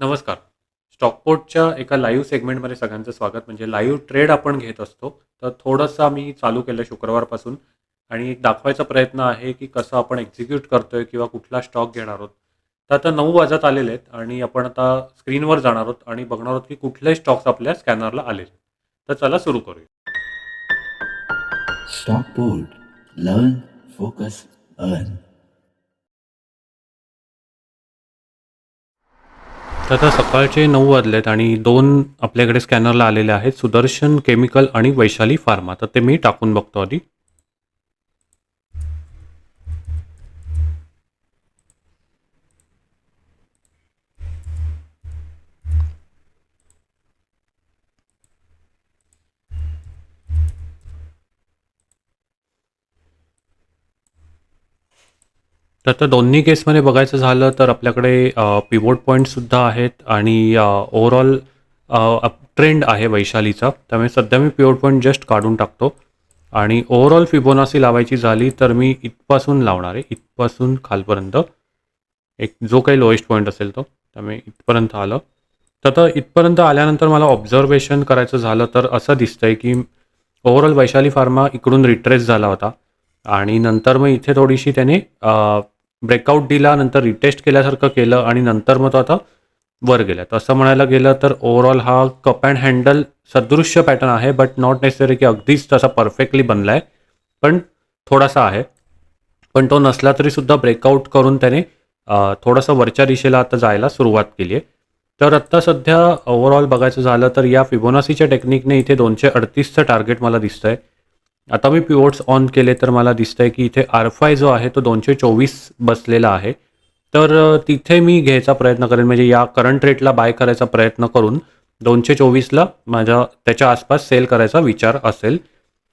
नमस्कार. स्टॉकपोर्टच्या एका लाईव्ह सेगमेंटमध्ये सगळ्यांचं स्वागत. म्हणजे लाईव्ह ट्रेड आपण घेत असतो. तर थोडंसं आम्ही चालू केलं शुक्रवारपासून आणि एक दाखवायचा प्रयत्न आहे, की कसं आपण एक्झिक्यूट करतोय किंवा कुठला स्टॉक घेणार आहोत. तर आता 9 वाजत आलेले आहेत आणि आपण आता स्क्रीनवर जाणार आहोत आणि बघणार आहोत, की कुठले स्टॉक्स आपल्या स्कॅनरला आलेत. तर चला सुरू करूया. Stockport. Learn, focus, earn. तर आता सकाळचे 9 वाजलेत आणि 2 आपल्याकडे स्कॅनरला आलेले आहेत. सुदर्शन केमिकल आणि वैशाली फार्मा. तर ते मी टाकून बघतो आधी. तर आता दोन्ही केसमध्ये बघायचं झालं तर आपल्याकडे पिव्होट पॉईंटसुद्धा आहेत आणि ओव्हरऑल ट्रेंड आहे वैशालीचा. त्यामुळे सध्या मी पिव्होट पॉईंट जस्ट काढून टाकतो आणि ओव्हरऑल फिबोनाची लावायची झाली तर मी इथपासून लावणार आहे. इथपासून खालपर्यंत एक जो काही लोएस्ट पॉईंट असेल तो. त्यामुळे इथपर्यंत आलं. तर आता इथपर्यंत आल्यानंतर मला ऑब्झर्वेशन करायचं झालं तर असं दिसतंय की ओव्हरऑल वैशाली फार्मा इकडून रिट्रेस झाला होता आणि नंतर मग इथे थोडीशी त्याने ब्रेकआउट दिला, नंतर रिटेस्ट केल्यासारखं केलं आणि नंतर मग तो आता वर गेला. तर असं म्हणायला गेलं तर ओव्हरऑल हा कप अँड हँडल सदृश्य पॅटर्न आहे, बट नॉट नेसेसरी की अगदीच तसा परफेक्टली बनला आहे, पण थोडासा आहे. पण तो नसला तरीसुद्धा ब्रेकआउट करून त्याने थोडंसं वरच्या दिशेला आता जायला सुरुवात केली आहे. तर आत्ता सध्या ओव्हरऑल बघायचं झालं तर या फिबोनासीच्या टेक्निकने इथे 238चं टार्गेट मला दिसतंय. आता मी पिवोट्स ऑन केले तर मला दिसतंय की इथे आर5 जो आहे तो 224 बसलेला आहे. तर तिथे मी घ्यायचा प्रयत्न करेन, म्हणजे या करंट रेटला बाय करायचा प्रयत्न करून 224ला माझ्या त्याच्या आसपास सेल करायचा विचार असेल.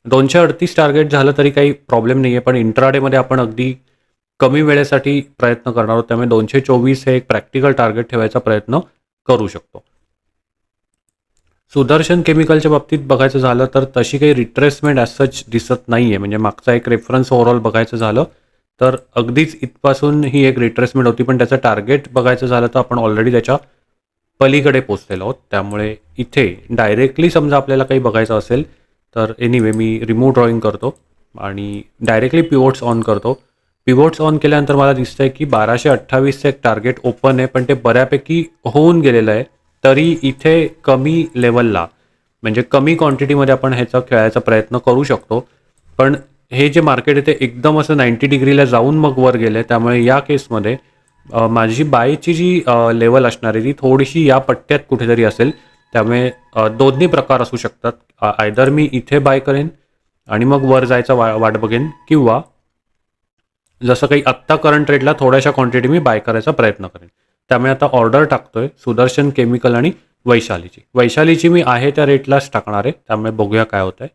238 टार्गेट झालं तरी काही प्रॉब्लेम नाही आहे, पण इंट्राडेमध्ये आपण अगदी कमी वेळेसाठी प्रयत्न करणार आहोत. त्यामुळे 224 हे एक प्रॅक्टिकल टार्गेट ठेवायचा प्रयत्न करू शकतो. सुदर्शन केमिकलच्या बाबतीत बघायचं झालं तर तशी काही रिट्रेसमेंट ॲज सच दिसत नाही आहे. म्हणजे मागचा एक रेफरन्स ओव्हरऑल बघायचं झालं तर अगदीच इथपासून ही एक रिट्रेसमेंट होती, पण त्याचं टार्गेट बघायचं झालं तर आपण ऑलरेडी त्याच्या पलीकडे पोचलेलो आहोत. त्यामुळे इथे डायरेक्टली समजा आपल्याला काही बघायचं असेल तर एनिवे मी रिमूव्ह ड्रॉईंग करतो आणि डायरेक्टली पिवोट्स ऑन करतो. पिवोट्स ऑन केल्यानंतर मला दिसतंय की 1228चं एक टार्गेट ओपन आहे, पण ते बऱ्यापैकी होऊन गेलेलं आहे. तरी इथे कमी लेवलला म्हणजे कमी क्वांटिटीमध्ये आपण ह्याचा खेळायचा प्रयत्न करू शकतो. पण हे जे मार्केट आहे ते एकदम असं 90 डिग्रीला जाऊन मग वर गेलं आहे. त्यामुळे या केसमध्ये माझी बायची जी लेवल असणार आहे ती थोडीशी या पट्ट्यात कुठेतरी असेल. त्यामुळे दोन्ही प्रकार असू शकतात. आयदर मी इथे बाय करेन आणि मग वर जायचा वाट बघेन, किंवा जसं काही आत्ता करंट रेटला थोड्याशा क्वांटिटी मी बाय करायचा प्रयत्न करेन. त्यामुळे आता ऑर्डर टाकतोय सुदर्शन केमिकल आणि वैशालीची. वैशालीची मी आहे त्या रेटलाच टाकणार आहे. त्यामुळे बघूया काय होत आहे.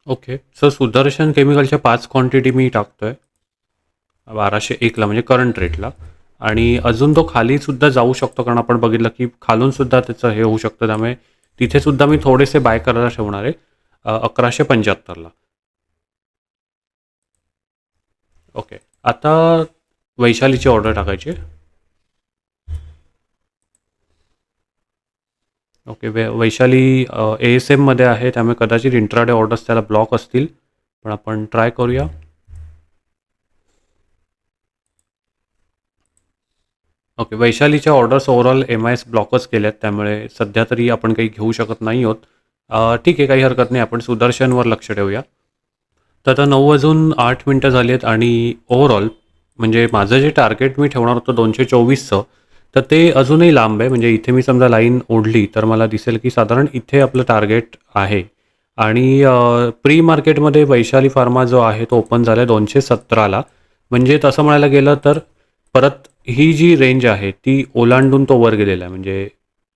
ओके, सो सुदर्शन केमिकलच्या 5 क्वांटिटी मी टाकतोय 1201ला, म्हणजे करंट रेटला. आणि अजून तो खालीसुद्धा जाऊ शकतो, कारण आपण बघितलं की खालूनसुद्धा त्याचं हे होऊ शकतं. त्यामुळे तिथेसुद्धा मी थोडेसे बाय करायला ठेवणार आहे 1175ला. ओके, आता वैशालीची ऑर्डर टाकायची आहे. ओके, वैशाली ASMमध्ये आहे, त्यामुळे कदाचित इंट्राडे ऑर्डर्स त्याला ब्लॉक असतील, पण आपण ट्राय करूया. ओके, वैशालीच्या ऑर्डर्स ओव्हरऑल MIS ब्लॉकच केल्यात, त्यामुळे सध्या तरी आपण काही घेऊ शकत नाही आहोत. ठीक आहे, काही हरकत नाही. आपण सुदर्शनवर लक्ष ठेवूया. तर आता 9:08 झाली आहेत आणि ओव्हरऑल म्हणजे माझं जे टार्गेट मी ठेवणार होतं 224चं, तर ते अजूनही लांब आहे. म्हणजे इथे मी समजा लाईन ओढली तर मला दिसेल की साधारण इथे आपलं टार्गेट आहे. आणि प्री मार्केटमध्ये वैशाली फार्मा जो आहे तो ओपन झाला आहे 217ला. म्हणजे तसं म्हणायला गेलं तर परत ही जी रेंज आहे ती ओलांडून तो वर गेलेला आहे. म्हणजे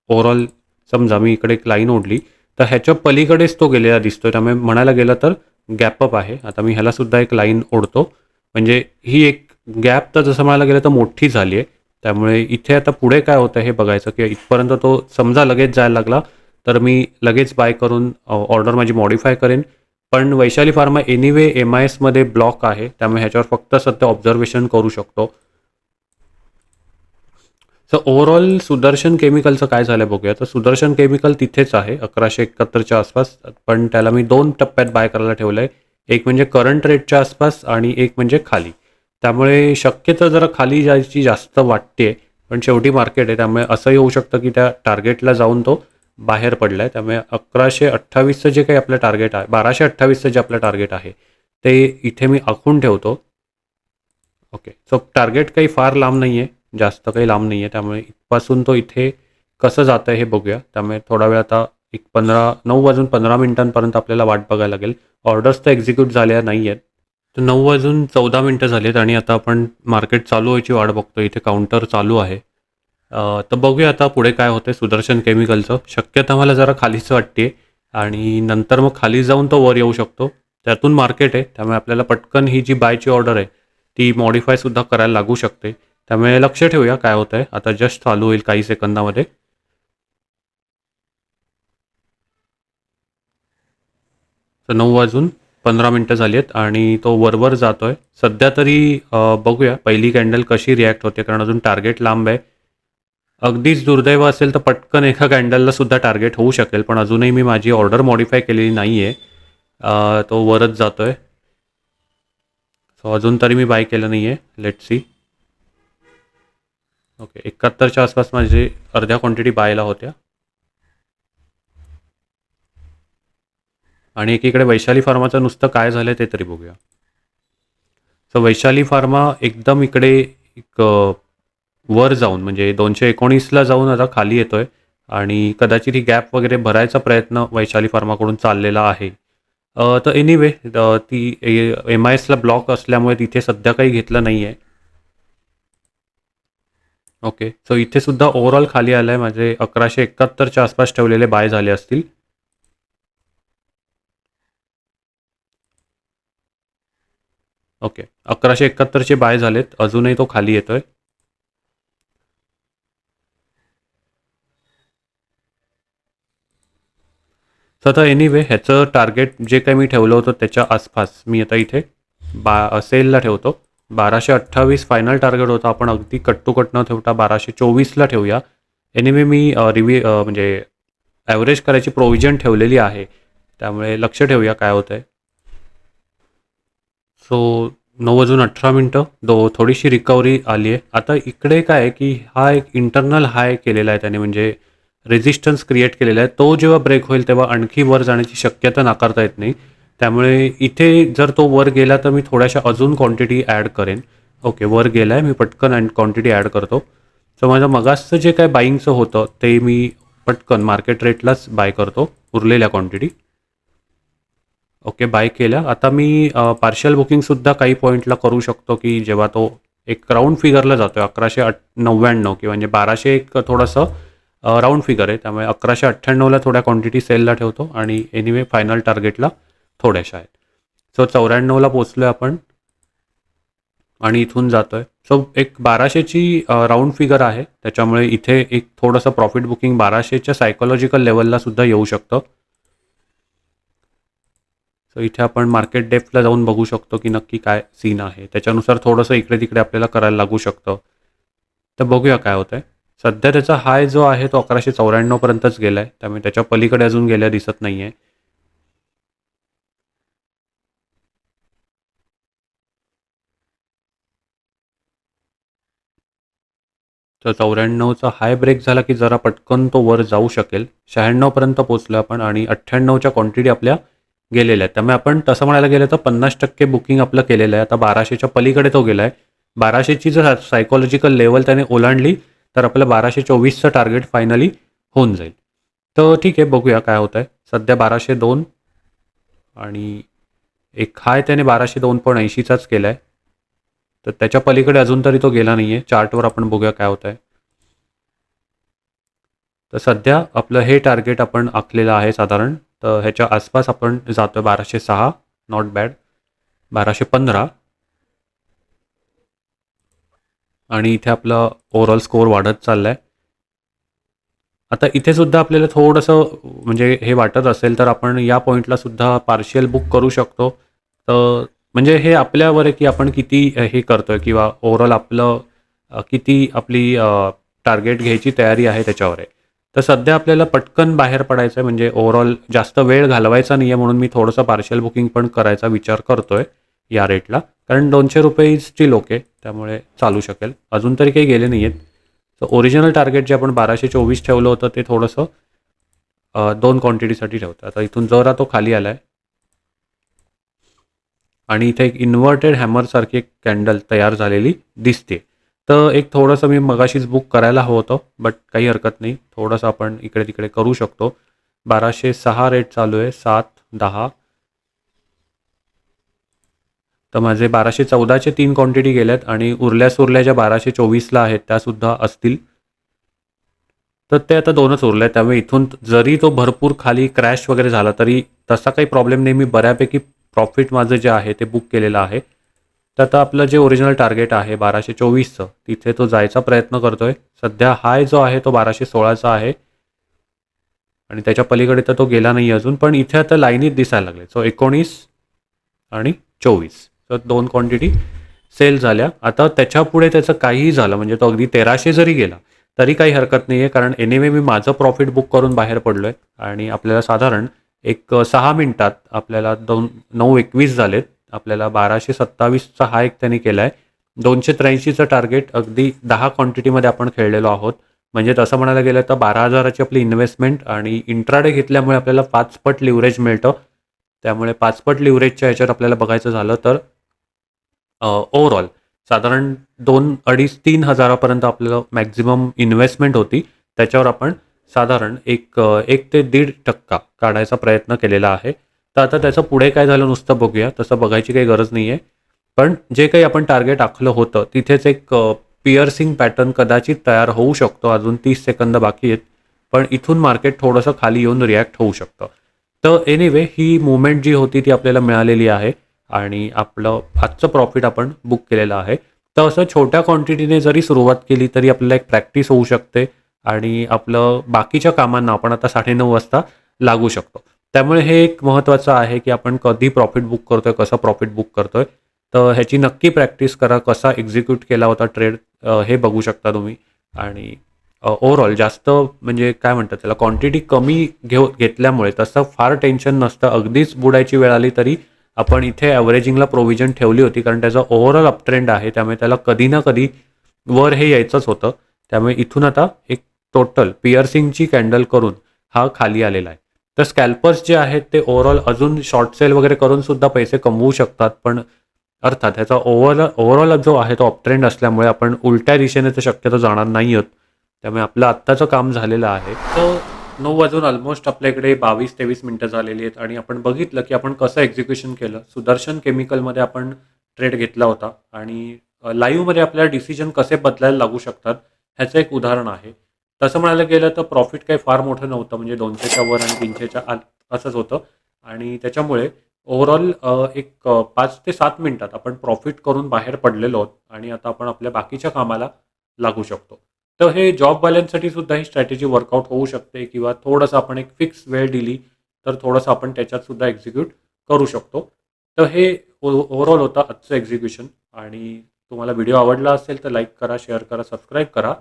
ओव्हरऑल समजा मी इकडे एक लाईन ओढली तर ह्याच्या पलीकडेच तो गेलेला दिसतोय. त्यामुळे म्हणायला गेलं तर गॅपअप आहे. आता मी ह्यालासुद्धा एक लाईन ओढतो. म्हणजे ही एक गॅप तर जसं म्हणायला गेलं तर मोठी झाली आहे. त्यामुळे इथे आता पुढे काय होतं हे बघायचं, की इथपर्यंत तो समजा लगेच जायला लागला तर मी लगेच बाय करून ऑर्डर माझी मॉडिफाय करेन. पण वैशाली फार्मा एनिवे MISमध्ये ब्लॉक आहे, त्यामुळे ह्याच्यावर फक्त सध्या ऑब्झर्वेशन करू शकतो. सो ओव्हरऑल सुदर्शन केमिकलचं काय झालं बघूया. तर सुदर्शन केमिकल तिथेच आहे 1171च्या आसपास, पण त्याला मी 2 टप्प्यात बाय करायला ठेवलं आहे. एक म्हणजे करंट रेटच्या आसपास आणि एक म्हणजे खाली. त्यामुळे शक्यतो जरा खाली जायची जास्त वाटते, पण शेवटी मार्केट आहे, त्यामुळे असंही होऊ शकतं की त्या टार्गेटला जाऊन तो बाहेर पडला आहे. त्यामुळे 1128चं जे काही आपलं टार्गेट आहे, 1228चं जे आपलं टार्गेट आहे ते इथे मी आखून ठेवतो. ओके. सो टार्गेट काही फार लांब नाही आहे, जास्त काही लांब नाही आहे. त्यामुळे इथपासून तो इथे कसं जातं आहे हे बघूया. त्यामुळे थोडा वेळ आता एक 9 वाजून 15 मिनिटांपर्यंत आपल्याला वाट बघायला लागेल. ऑर्डर्स तर एक्झिक्यूट झाल्या नाही आहेत. तर 9 वाजून 14 मिनिटं झाली आहेत आणि आता आपण मार्केट चालू व्हायची वाट बघतो. इथे काउंटर चालू आहे. तर बघूया आता पुढे काय होतं सुदर्शन केमिकलचं. शक्यता मला जरा खालीच वाटते आणि नंतर मग खाली जाऊन तो वर येऊ शकतो. त्यातून मार्केट आहे, त्यामुळे आपल्याला पटकन ही जी बायची ऑर्डर आहे ती मॉडिफायसुद्धा करायला लागू शकते. त्यामुळे लक्ष ठेवूया काय होतं आहे. आता जस्ट चालू होईल काही सेकंदामध्ये. तर 9 वाजून 15 मिनिटं झाली आहेत आणि तो वरवर जातो आहे. सध्या तरी बघूया पहिली कॅन्डल कशी रिॲक्ट होते, कारण अजून टार्गेट लांब आहे. अगदीच दुर्दैव असेल तर पटकन एका कॅन्डलला सुद्धा टार्गेट होऊ शकेल, पण अजूनही मी माझी ऑर्डर मॉडिफाय केलेली नाही आहे. तो वरच जातो आहे. सो अजून तरी मी बाय केलं नाही आहे. Let see. ओके, 71च्या आसपास माझे अर्ध्या क्वांटिटी बायला होत्या. आणि एकीकडे वैशाली फार्माचं नुसतं काय झालं ते तरी बघूया. सो वैशाली फार्मा एकदम इकडे एक वर जाऊन म्हणजे 219ला जाऊन आता खाली येतोय आणि कदाचित ही गॅप वगैरे भरायचा प्रयत्न वैशाली फार्माकडून चाललेला आहे. तर एनिवे ती MISला ब्लॉक असल्यामुळे तिथे सध्या काही घेतलं नाही आहे. ओके. सो इथे सुद्धा ओव्हरऑल खाली आलं आहे. माझे 1171च्या आसपास ठेवलेले बाय झाले असतील. ओके. 1171चे बाय झालेत. अजूनही तो खाली येतोय. तर आता एनिवे ह्याचं टार्गेट जे काही मी ठेवलं होतं त्याच्या आसपास मी आता इथे सेलला ठेवतो. 1228 फायनल टार्गेट होता. आपण अगदी कट टू कट न ठेवता 1224ला ठेवूया. एनिवे मी म्हणजे ॲव्हरेज करायची प्रोव्हिजन ठेवलेली आहे. त्यामुळे लक्ष ठेवूया काय होतं आहे. सो 9 वाजून 18 मिनिटं थोडीशी रिकव्हरी आली आहे. आता इकडे काय आहे की हा एक इंटरनल हाय केलेला आहे त्याने, म्हणजे रेझिस्टन्स क्रिएट केलेला आहे. तो जेव्हा ब्रेक होईल तेव्हा आणखी वर जाण्याची शक्यता नाकारता येत नाही. त्यामुळे इथे जर तो वर गेला तर मी थोड्याशा अजून क्वांटिटी ॲड करेन. ओके, वर गेला आहे, मी पटकन क्वांटिटी ॲड करतो. सो माझं मगासचं जे काय बाईंगचं होतं ते मी पटकन मार्केट रेटलाच बाय करतो उरलेल्या क्वांटिटी. ओके, बाय केल्या. आता मी पार्शियल बुकिंगसुद्धा काही पॉईंटला करू शकतो की जेव्हा तो एक राऊंड फिगरला जातो आहे 1199 किंवा म्हणजे 1200 एक थोडंसं राऊंड फिगर आहे. त्यामुळे 1198ला थोड्या क्वांटिटी सेलला ठेवतो आणि एनिवे फायनल टार्गेटला थोड्याशा आहेत. सो 94ला पोचलो आहे आपण आणि इथून जातो आहे. सो एक 1200ची राऊंड फिगर आहे, त्याच्यामुळे इथे एक थोडंसं प्रॉफिट बुकिंग 1200च्या सायकोलॉजिकल लेवलला सुद्धा येऊ शकतं. सो इथे आपण मार्केट डेप्थला जाऊन बघू शकतो की नक्की काय सीन आहे. त्याच्यानुसार थोडंसं इकडे तिकडे आपल्याला करायला लागू शकतं. तर बघूया काय होतं आहे. सध्या त्याचा हाय जो आहे तो 1194पर्यंतच गेला आहे, त्यामुळे त्याच्या पलीकडे अजून गेल्या दिसत नाही आहे. तर 94चा हाय ब्रेक झाला की जरा पटकन तो वर जाऊ शकेल. 96पर्यंत पोहोचलो आपण आणि 98च्या क्वांटिटी आपल्या गेलेल्या आहेत. त्यामुळे आपण तसं म्हणायला गेलं तर 50% बुकिंग आपलं केलेलं आहे. आता 1200च्या पलीकडे तो गेला आहे. 1200ची जर सायकोलॉजिकल लेवल त्याने ओलांडली तर आपलं 1224चं टार्गेट फायनली होऊन जाईल. तर ठीक आहे, बघूया काय होतं आहे. सध्या 1202 आणि एक हाय त्याने 1202.80चाच केला आहे. तर त्याच्या पलीकडे अजून तरी तो गेला नाही आहे. चार्टवर आपण बघूया काय होतं आहे. तर सध्या आपलं हे टार्गेट आपण आखलेलं आहे साधारण. तर ह्याच्या आसपास आपण जातो आहे 1206, नॉट बॅड. 1215 आणि इथे आपला ओव्हरऑल स्कोअर वाढत चालला आहे. आता इथे सुद्धा आपल्याला थोडंसं म्हणजे हे वाटत असेल तर आपण या पॉईंटला सुद्धा पार्शियल बुक करू शकतो. तर म्हणजे हे आपल्यावर आहे की आपण किती हे करतोय किंवा ओव्हरऑल आपलं किती आपली टार्गेट घ्यायची तयारी आहे त्याच्यावर आहे. तर सध्या आपल्याला पटकन बाहेर पडायचं आहे म्हणजे ओव्हरऑल जास्त वेळ घालवायचा नाही आहे म्हणून मी थोडंसं पार्शियल बुकिंग पण करायचा विचार करतोय या रेटला. कारण ₹200 ची लोक आहे त्यामुळे चालू शकेल. अजून तरी काही गेले नाही आहेत. तर ओरिजिनल टार्गेट जे आपण 1224 ठेवलं होतं ते थोडंसं 2 क्वांटिटीसाठी ठेवतो. आता इथून जरा तो खाली आला आहे आणि इथे एक इन्व्हर्टेड हॅमरसारखी एक कॅन्डल तयार झालेली दिसते. तर एक थोडंसं मी मगाशीच बुक करायला हवं होतं, बट काही हरकत नाही. थोडंसं आपण इकडे-तिकडे करू शकतो. 1206 रेट चालू आहे. 7, 10 तर माझे 1214चे 3 क्वांटिटी गेल्यात आणि उरल्या-सुरल्या ज्या 1224ला आहेत त्यासुद्धा असतील. तर ते आता 2च उरले आहेत. त्यामुळे इथून जरी तो भरपूर खाली क्रॅश वगैरे झाला तरी तसा काही प्रॉब्लेम नाही. मी बऱ्यापैकी प्रॉफिट माझं जे आहे ते बुक केलेलं आहे. तर आता आपलं जे ओरिजिनल टार्गेट आहे 1224चं तिथे तो जायचा प्रयत्न करतोय. सध्या हाय जो आहे तो 1216चा आहे आणि त्याच्या पलीकडे तर तो गेला नाही अजून. पण इथे आता लाईनीत दिसायला लागले. सो 19 आणि 24 तर 2 क्वांटिटी सेल झाल्या. आता त्याच्यापुढे त्याचं काहीही झालं म्हणजे तो अगदी 1300 जरी गेला तरी काही हरकत नाही आहे कारण एनिवे मी माझं प्रॉफिट बुक करून बाहेर पडलो आहे आणि आपल्याला साधारण एक 6 मिनिटात आपल्याला 9:21 झालेत. आपल्याला 1227चा हा एक त्यांनी केला आहे. 283चं टार्गेट अगदी 10 क्वांटिटीमध्ये आपण खेळलेलो आहोत. म्हणजे तसं म्हणायला गेलं तर 12,000ची आपली इन्व्हेस्टमेंट आणि इंट्राडे घेतल्यामुळे आपल्याला 5 पट लिव्हरेज मिळतं. त्यामुळे 5 पट लिव्हरेजच्या ह्याच्यात आपल्याला बघायचं झालं तर ओव्हरऑल साधारण 2,500-3 हजारापर्यंत आपल्याला मॅक्झिमम इन्व्हेस्टमेंट होती. त्याच्यावर आपण साधारण 1 ते 1.5% काढायचा प्रयत्न केलेला आहे. तर आता त्याचं पुढे काय झालं नुसतं बघूया. तसं बघायची काही गरज नाही आहे. पण जे काही आपण टार्गेट आखलं होतं तिथेच एक पिअर्सिंग पॅटर्न कदाचित तयार होऊ शकतो. अजून 30 सेकंद बाकी आहेत. पण इथून मार्केट थोडंसं खाली येऊन रिॲक्ट होऊ शकतं. तर एनिवे ही मूव्हमेंट जी होती ती आपल्याला मिळालेली आहे आणि आपलं आजचं प्रॉफिट आपण बुक केलेलं आहे. तर असं छोट्या क्वांटिटीने जरी सुरुवात केली तरी आपल्याला एक प्रॅक्टिस होऊ शकते आणि आपलं बाकीच्या कामांना आपण आता 9:30 वाजता लागू शकतो. त्यामुळे हे एक महत्त्वाचं आहे की आपण कधी प्रॉफिट बुक करतोय, कसं प्रॉफिट बुक करतोय. तर ह्याची नक्की प्रॅक्टिस करा. कसा एक्झिक्यूट केला होता ट्रेड हे बघू शकता तुम्ही आणि ओव्हरऑल जास्त म्हणजे काय म्हणतात त्याला क्वांटिटी कमी घेतल्यामुळे तसं फार टेन्शन नसतं. अगदीच बुडायची वेळ आली तरी आपण इथे ॲव्हरेजिंगला प्रोव्हिजन ठेवली होती कारण त्याचा ओव्हरऑल अपट्रेंड आहे. त्यामुळे त्याला कधी ना कधी वर हे यायचंच होतं. त्यामुळे इथून आता एक टोटल पिअर्सिंगची कॅन्डल करून हा खाली आलेला आहे. तर स्कॅल्पर्स जे आहेत ते ओव्हरऑल अजून शॉर्ट सेल वगैरे करून सुद्धा पैसे कमवू शकतात. पण अर्थात ह्याचा ओव्हरऑल जो आहे तो अपट्रेंड असल्यामुळे आपण उलट्या दिशेने तर शक्यतो जाणार नाही आहोत. त्यामुळे आपलं आत्ताचं काम झालेलं आहे. तर 9 वाजून ऑलमोस्ट आपल्या इकडे 22-23 मिनिटं झालेली आहेत आणि आपण बघितलं की आपण कसं एक्झिक्युशन केलं. सुदर्शन केमिकलमध्ये आपण ट्रेड घेतला होता आणि लाईव्हमध्ये आपल्याला डिसिजन कसे बदलायला लागू शकतात ह्याचं एक उदाहरण आहे. तसं म्हणायला गेलं तर प्रॉफिट काही फार मोठं नव्हतं म्हणजे 200च्या वर आणि 300च्या आत असंच होतं आणि त्याच्यामुळे ओव्हरऑल 5 ते 7 मिनिटात आपण प्रॉफिट करून बाहेर पडलेलो आहोत आणि आता आपण आपल्या बाकीच्या कामाला लागू शकतो. तर हे जॉबवाल्यांसाठी सुद्धा ही स्ट्रॅटेजी वर्कआउट होऊ शकते किंवा थोडंसं आपण एक फिक्स वेळ दिली तर थोडंसं आपण त्याच्यात सुद्धा एक्झिक्यूट करू शकतो. तर हे ओव्हरऑल होतं आजचं एक्झिक्युशन आणि तुम्हाला व्हिडिओ आवडला असेल तर लाईक करा, शेअर करा, सबस्क्राईब करा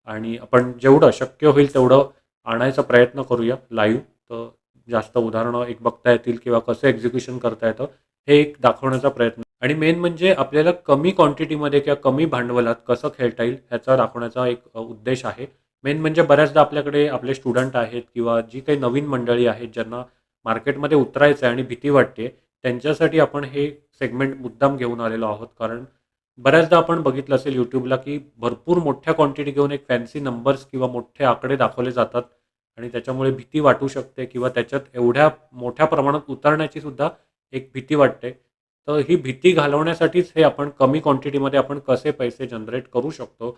आणि आपण जेवढं शक्य होईल तेवढं आणायचा प्रयत्न करूया लाईव्ह. तर जास्त उदाहरणं एक बघता येतील किंवा कसं एक्झिक्युशन करता येतं हे एक दाखवण्याचा प्रयत्न आणि मेन म्हणजे आपल्याला कमी क्वांटिटीमध्ये किंवा कमी भांडवलात कसं खेळता येईल ह्याचा दाखवण्याचा एक उद्देश आहे. मेन म्हणजे बऱ्याचदा आपल्याकडे आपले स्टुडंट आहेत किंवा जी काही नवीन मंडळी आहेत ज्यांना मार्केटमध्ये उतरायचं आहे आणि भीती वाटते त्यांच्यासाठी आपण हे सेगमेंट मुद्दाम घेऊन आलेलो आहोत. कारण बऱ्याचदा आपण बघितलं असेल यूट्यूबला की भरपूर मोठ्या क्वांटिटी घेऊन एक फॅन्सी नंबर्स किंवा मोठे आकडे दाखवले जातात आणि त्याच्यामुळे भीती वाटू शकते किंवा त्याच्यात एवढ्या मोठ्या प्रमाणात उतरण्याची सुद्धा एक भीती वाटते. तर ही भीती घालवण्यासाठीच हे आपण कमी क्वांटिटीमध्ये आपण कसे पैसे जनरेट करू शकतो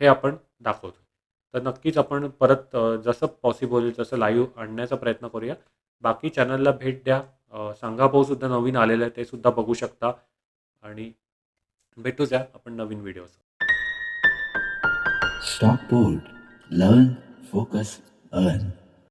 हे आपण दाखवतो. तर नक्कीच आपण परत जसं पॉसिबल होईल तसं लाईव्ह आणण्याचा प्रयत्न करूया. बाकी चॅनलला भेट द्या. सांगाभाऊ सुद्धा नवीन आलेलं आहे ते सुद्धा बघू शकता आणि भेटूया आपण नवीन video. Stop bold. Learn, focus, earn.